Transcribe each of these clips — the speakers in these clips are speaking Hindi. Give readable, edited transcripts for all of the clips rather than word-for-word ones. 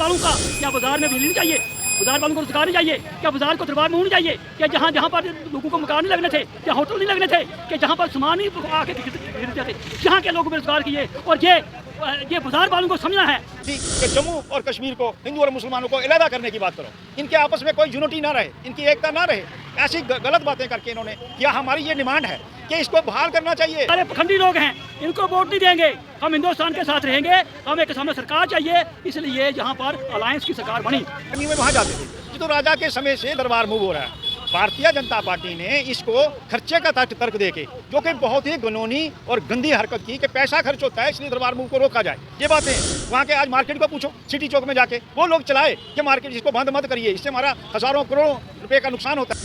वालों का क्या बाजार में बिजली नहीं चाहिए, बाजार वालों को रोजगार नहीं चाहिए, क्या बाजार को दरबार में होनी चाहिए, क्या जहाँ जहाँ पर लोगों को मकान नहीं लगने थे, क्या होटल नहीं लगने थे, क्या जहाँ पर सामान ही आके खरीदते थे, यहाँ के लोगों को रोजगार किए। और ये बाजार वालों को समझना है कि जम्मू और कश्मीर को, हिंदू और मुसलमानों को अलग करने की बात करो, इनके आपस में कोई यूनिटी ना रहे, इनकी एकता ना रहे, ऐसी गलत बातें करके इन्होंने किया। हमारी ये डिमांड है कि इसको बहाल करना चाहिए। सारे पखंडी लोग हैं, इनको वोट नहीं देंगे, हम हिंदुस्तान के साथ रहेंगे, हमें एक सामने सरकार चाहिए, इसलिए यहाँ पर अलायंस की सरकार बनी। में वहाँ जाते थे, तो राजा के समय से दरबार मूव हो रहा है। भारतीय जनता पार्टी ने इसको खर्चे का तर्क देके, जो कि बहुत ही कानूनी और गंदी हरकत की कि पैसा खर्च होता है इसलिए दरबार मूव को रोका जाए। ये बातें वहाँ के आज मार्केट को पूछो, सिटी चौक में जाके वो लोग चलाए कि मार्केट जिसको बंद मत करिए, इससे हमारा हजारों करोड़ों रुपए का नुकसान होता है।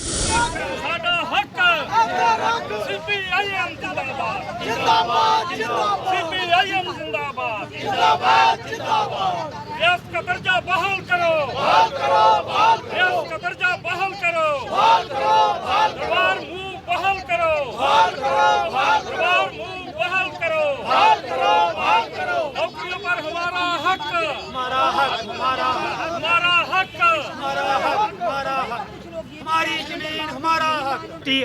का दर्जा बहाल करो, का दर्जा बहाल करो, दरबार मूव बहाल करो, दरबार मूव बहाल करो, नौकरियों पर हमारा हक, हमारा हक, हमारी जमीन हमारा हक।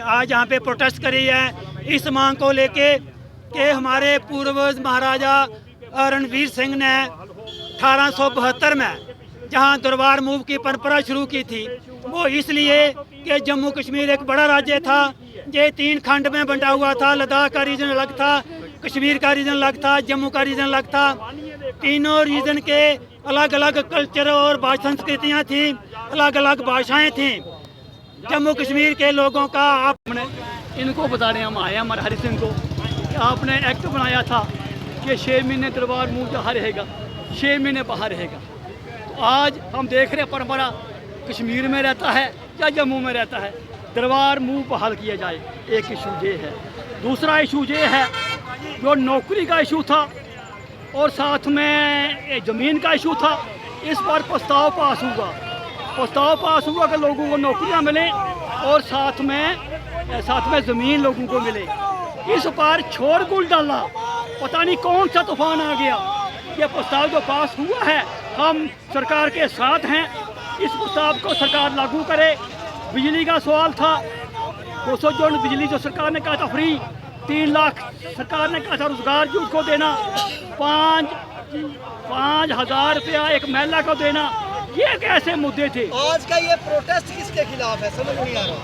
आज यहाँ पे प्रोटेस्ट करी है इस मांग को लेके कि हमारे पूर्वज महाराजा रणवीर सिंह ने 1872 में जहाँ दरबार मूव की परंपरा शुरू की थी, वो इसलिए कि जम्मू कश्मीर एक बड़ा राज्य था, ये 3 खंड में बंटा हुआ था, लद्दाख का रीजन अलग था, कश्मीर का रीजन अलग था, जम्मू का रीजन अलग था। तीनों रीजन के अलग अलग कल्चर और संस्कृतियाँ थी, अलग अलग भाषाएँ थीं। जम्मू कश्मीर के लोगों का आपने इनको बताने हम आए हमारे हरि सिंह को कि आपने एक्ट बनाया था कि 6 महीने दरबार मूव जहाँ रहेगा 6 महीने बाहर रहेगा। तो आज हम देख रहे हैं परंपरा कश्मीर में रहता है या जम्मू में रहता है, दरबार मूव बहाल किया जाए। एक इशू ये है। दूसरा इशू ये है जो नौकरी का इशू था और साथ में ज़मीन का इशू था, इस पर प्रस्ताव पास हुआ कि लोगों को नौकरियां मिलें और साथ में ज़मीन लोगों को मिले। इस पर छोड़ गुल डाला, पता नहीं कौन सा तूफान आ गया। ये प्रस्ताव जो पास हुआ है, हम सरकार के साथ हैं, इस प्रस्ताव को सरकार लागू करे। बिजली का सवाल था, 200 यूनिट बिजली जो सरकार ने कहा था फ्री, 3 लाख सरकार ने कहा था रोजगार जो उसको देना, 5,000 रुपया एक महिला को देना, ये कैसे मुद्दे थे। आज का ये प्रोटेस्ट किसके खिलाफ है, समझ नहीं आ रहा।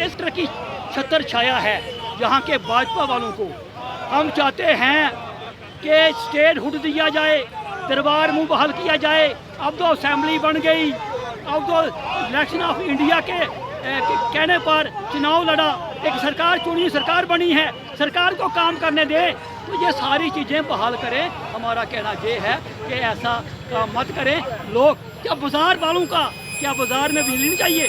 इस तरह की छतर छाया है यहाँ के भाजपा वालों को। हम चाहते हैं कि स्टेट हुड दिया जाए, दरबार मूव बहाल किया जाए। अब तो असेंबली बन गई, अब तो इलेक्शन ऑफ इंडिया के कहने पर चुनाव लड़ा, एक सरकार चुनी, सरकार बनी है, सरकार को काम करने दे। तो ये सारी चीज़ें बहाल करें। हमारा कहना ये है कि ऐसा काम मत करें। लोग क्या बाजार वालों का क्या बाजार में बिजली नहीं चाहिए,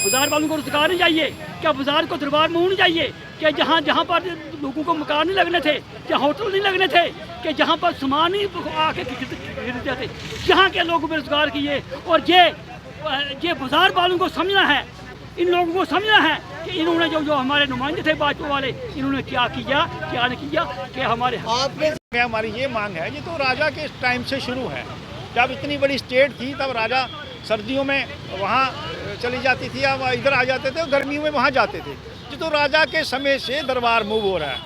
बाजार वालों को रोजगार नहीं चाहिए, क्या बाजार को दरबार में होनी चाहिए, क्या जहाँ जहाँ पर लोगों को मकान नहीं लगने थे, क्या होटल नहीं लगने थे, क्या जहाँ पर सामान ही आके खरीदते थे, यहाँ के लोगों को रोजगार किए। और ये बाजार वालों को समझना है, इन लोगों को समझना है कि इन्होंने जो हमारे नुमाइंदे थे भाजपा वाले, इन्होंने क्या किया क्या नहीं किया। कि हमारी ये मांग है, ये तो राजा के टाइम से शुरू है। जब इतनी बड़ी स्टेट थी तब राजा सर्दियों में वहाँ चली जाती थी, अब इधर आ जाते थे, गर्मियों में वहाँ जाते थे। ये तो राजा के समय से दरबार मूव हो रहा है।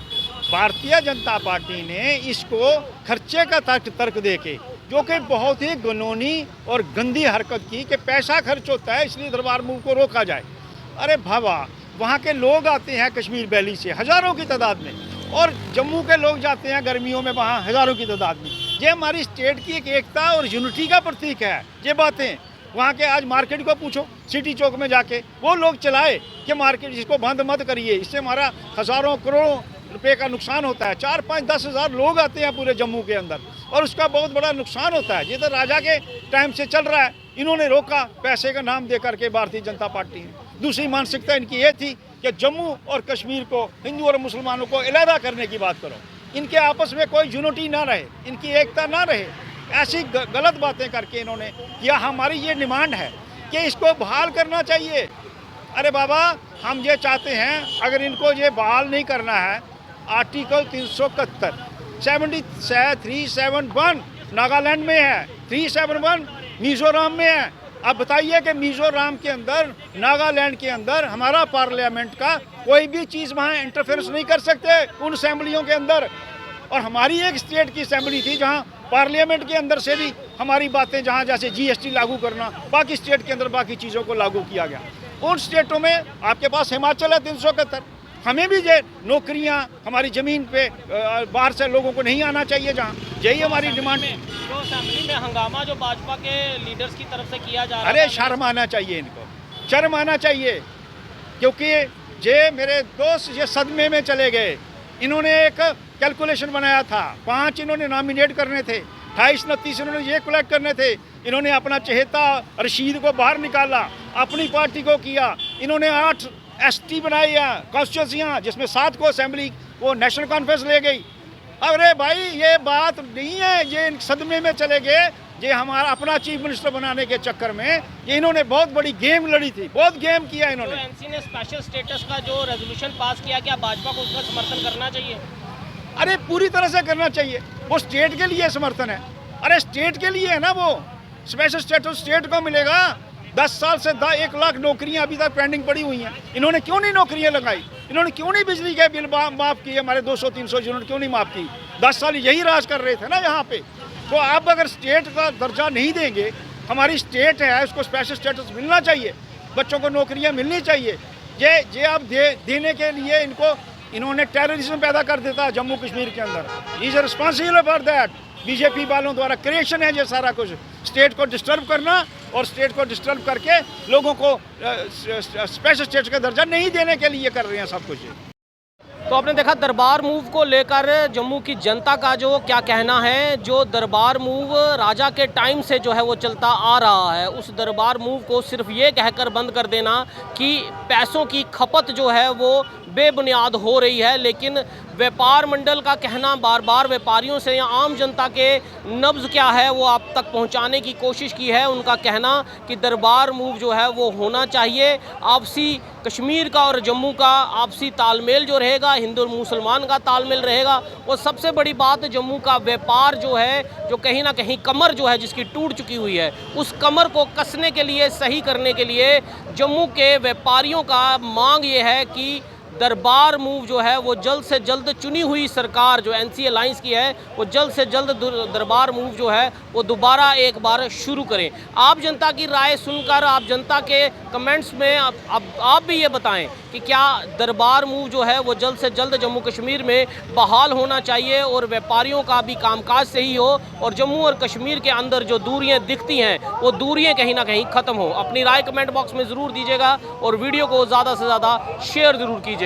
भारतीय जनता पार्टी ने इसको खर्चे का तर्क देके, जो कि बहुत ही कानूनी और गंदी हरकत की कि पैसा खर्च होता है इसलिए दरबार मूव को रोका जाए। अरे भावा, वहाँ के लोग आते हैं कश्मीर वैली से हज़ारों की तादाद में, और जम्मू के लोग जाते हैं गर्मियों में वहाँ हज़ारों की तादाद में। ये हमारी स्टेट की एक एकता और यूनिटी का प्रतीक है। ये बातें वहाँ के आज मार्केट को पूछो, सिटी चौक में जाके वो लोग चलाए कि मार्केट जिसको बंद मत करिए, इससे हमारा हज़ारों करोड़ों रुपए का नुकसान होता है। 4, 5, 10 हज़ार लोग आते हैं पूरे जम्मू के अंदर और उसका बहुत बड़ा नुकसान होता है। ये तो राजा के टाइम से चल रहा है, इन्होंने रोका पैसे का नाम दे करके भारतीय जनता पार्टी ने। दूसरी मानसिकता इनकी ये थी कि जम्मू और कश्मीर को, हिंदू और मुसलमानों को अलग करने की बात करो, इनके आपस में कोई यूनिटी ना रहे, इनकी एकता ना रहे, ऐसी गलत बातें करके इन्होंने किया। हमारी ये डिमांड है कि इसको बहाल करना चाहिए। अरे बाबा, हम ये चाहते हैं, अगर इनको ये बहाल नहीं करना है, आर्टिकल 371 7371 नागालैंड में है, 371 मिजोरम में है। अब बताइए कि मिजोरम के अंदर, नागालैंड के अंदर हमारा पार्लियामेंट का कोई भी चीज़ वहाँ इंटरफेरेंस नहीं कर सकते उन असेंबलियों के अंदर। और हमारी एक स्टेट की असेंबली थी जहाँ पार्लियामेंट के अंदर से भी हमारी बातें, जहाँ जैसे GST लागू करना, बाकी स्टेट के अंदर बाकी चीज़ों को लागू किया गया। उन स्टेटों में आपके पास हिमाचल है 371, हमें भी ये नौकरियां हमारी ज़मीन पे बाहर से लोगों को नहीं आना चाहिए, जहाँ यही हमारी डिमांड है। जो असेंबली में हंगामा जो भाजपा के लीडर्स की तरफ से किया जा रहा है, अरे शर्म आना चाहिए इनको, शर्म आना चाहिए, क्योंकि ये मेरे दोस्त ये सदमे में चले गए। इन्होंने एक कैलकुलेशन बनाया था, 5 इन्होंने नॉमिनेट करने थे, 28-29 इन्होंने ये कलेक्ट करने थे। इन्होंने अपना चहेता रशीद को बाहर निकाला, अपनी पार्टी को किया। इन्होंने 8 ST बनाई है कॉन्स्टिट्यूंसियाँ, जिसमें 7 को असेंबली वो नेशनल कॉन्फ्रेंस ले गई। अरे भाई ये बात नहीं है, ये सदमे में चले गए। ये हमारा अपना चीफ मिनिस्टर बनाने के चक्कर में ये इन्होंने बहुत बड़ी गेम लड़ी थी, बहुत गेम किया इन्होंने। तो NC ने स्पेशल स्टेटस का जो रेजोल्यूशन पास किया, क्या भाजपा को उसका समर्थन करना चाहिए? अरे पूरी तरह से करना चाहिए, वो स्टेट के लिए समर्थन है। अरे स्टेट के लिए है ना, वो स्पेशल स्टेटस स्टेट को मिलेगा। 10 साल से 1 लाख नौकरियां अभी तक पेंडिंग पड़ी हुई हैं। इन्होंने क्यों नहीं नौकरियां लगाई? इन्होंने क्यों नहीं बिजली के बिल माफ़ किए? हमारे 200-300 यूनिट क्यों नहीं माफ़ की? 10 साल यही राज कर रहे थे ना यहाँ पे। तो आप अगर स्टेट का दर्जा नहीं देंगे, हमारी स्टेट है उसको स्पेशल स्टेटस मिलना चाहिए, बच्चों को नौकरियाँ मिलनी चाहिए। ये आप देने के लिए इन्होंने टेररिज्म पैदा कर देता जम्मू कश्मीर के अंदर। Is responsible for that. BJP वालों द्वारा क्रिएशन है ये सारा कुछ, स्टेट को डिस्टर्ब करना और स्टेट को डिस्टर्ब करके लोगों को स्पेशल स्टेट का दर्जा नहीं देने के लिए कर रहे हैं सब कुछ। तो आपने देखा दरबार मूव को लेकर जम्मू की जनता का जो क्या कहना है। जो दरबार मूव राजा के टाइम से जो है वो चलता आ रहा है, उस दरबार मूव को सिर्फ ये कहकर बंद कर देना कि पैसों की खपत जो है वो बेबुनियाद हो रही है। लेकिन व्यापार मंडल का कहना, बार बार व्यापारियों से या आम जनता के नब्ज़ क्या है वो आप तक पहुंचाने की कोशिश की है। उनका कहना कि दरबार मूव जो है वो होना चाहिए। आपसी कश्मीर का और जम्मू का आपसी तालमेल जो रहेगा, हिंदू और मुसलमान का तालमेल रहेगा। और सबसे बड़ी बात, जम्मू का व्यापार जो है, जो कहीं ना कहीं कमर जो है जिसकी टूट चुकी हुई है, उस कमर को कसने के लिए, सही करने के लिए जम्मू के व्यापारियों का मांग ये है कि दरबार मूव जो है वो जल्द से जल्द चुनी हुई सरकार जो NC अलायंस की है वो जल्द से जल्द दरबार मूव जो है वो दोबारा एक बार शुरू करें। आप जनता की राय सुनकर, आप जनता के कमेंट्स में आप भी ये बताएं कि क्या दरबार मूव जो है वो जल्द से जल्द जम्मू कश्मीर में बहाल होना चाहिए और व्यापारियों का भी कामकाज सही हो और जम्मू और कश्मीर के अंदर जो दूरियां दिखती हैं वो दूरियां कहीं ना कहीं ख़त्म हो। अपनी राय कमेंट बॉक्स में ज़रूर दीजिएगा और वीडियो को ज़्यादा से ज़्यादा शेयर ज़रूर कीजिएगा।